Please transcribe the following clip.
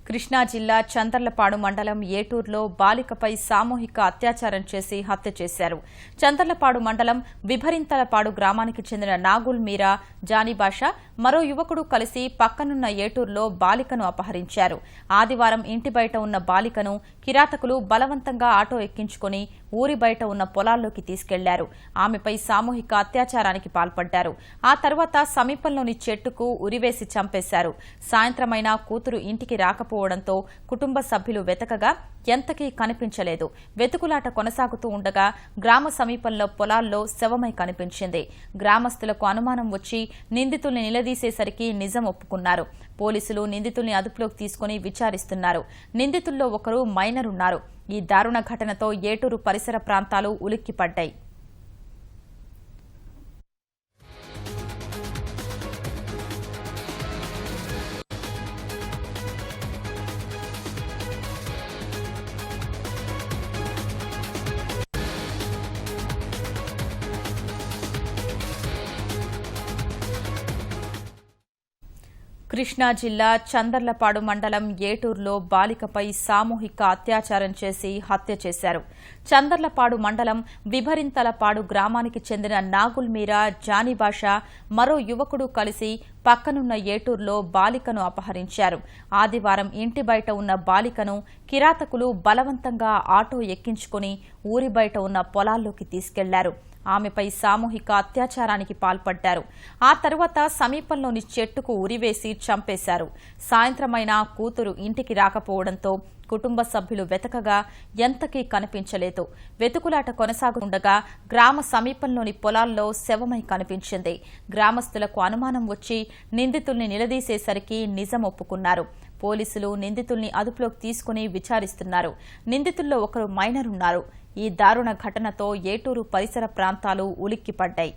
కృష్ణా జిల్లా చందర్లపాడు మండలం ఏటూరులో బాలికపై సామూహిక అత్యాచారం చేసి హత్య చేశారు. చందర్లపాడు మండలం విభరింతలపాడు గ్రామానికి చెందిన నాగుల్ మీరా, జానీబాషా మరో యువకుడు కలిసి పక్కనున్న ఏటూరులో బాలికను అపహరించారు. ఆదివారం ఇంటి బయట ఉన్న బాలికను కిరాతకులు బలవంతంగా ఆటో ఎక్కించుకుని ఊరి బయట ఉన్న పొలాల్లోకి తీసుకెళ్లారు. ఆమెపై సామూహిక అత్యాచారానికి పాల్పడ్డారు. ఆ తర్వాత సమీపంలోని చెట్టుకు ఉరివేసి చంపేశారు. సాయంత్రమైనా కూతురు ఇంటికి రాకపోవడంతో కుటుంబ సభ్యులు వెతకగా ఎంతకీ కనిపించలేదు. వెతుకులాట కొనసాగుతూ ఉండగా గ్రామ సమీపంలో పొలాల్లో శవమై కనిపించింది. గ్రామస్తులకు అనుమానం వచ్చి నిందితుల్ని నిలదీసేసరికి నిజం ఒప్పుకున్నారు. పోలీసులు నిందితుల్ని అదుపులోకి తీసుకుని విచారిస్తున్నారు. నిందితుల్లో ఒకరు మైనర్ ఉన్నారు. ఈ దారుణ ఘటనతో ఏటూరు పరిసర ప్రాంతాలు ఉలిక్కిపడ్డాయి. కృష్ణా జిల్లా చందర్లపాడు మండలం ఏటూరులో బాలికపై సామూహిక అత్యాచారం చేసి హత్య చేశారు. చందర్లపాడు మండలం విభరింతలపాడు గ్రామానికి చెందిన నాగుల్ మీరా, జానీబాషా మరో యువకుడు కలిసి పక్కనున్న ఏటూరులో బాలికను అపహరించారు. ఆదివారం ఇంటి బయట ఉన్న బాలికను కిరాతకులు బలవంతంగా ఆటో ఎక్కించుకుని ఊరి బయట ఉన్న పొలాల్లోకి తీసుకెళ్లారు. ఆమెపై సామూహిక అత్యాచారానికి పాల్పడ్డారు. ఆ తర్వాత సమీపంలోని చెట్టుకు ఉరివేసి చంపేశారు. సాయంత్రమైనా కూతురు ఇంటికి రాకపోవడంతో కుటుంబ సభ్యులు వెతకగా ఎంతకీ కనిపించలేదు. వెతుకులాట కొనసాగుతుండగా గ్రామ సమీపంలోని పొలాల్లో శవమై కనిపించింది. గ్రామస్తులకు అనుమానం వచ్చి నిందితుల్ని నిలదీసేసరికి నిజం ఒప్పుకున్నారు. పోలీసులు నిందితుల్ని అదుపులోకి తీసుకుని విచారిస్తున్నారు. నిందితుల్లో ఒకరు మైనర్ ఉన్నారు. ఈ దారుణ ఘటనతో ఏటూరు పరిసర ప్రాంతాలు ఉలిక్కిపడ్డాయి.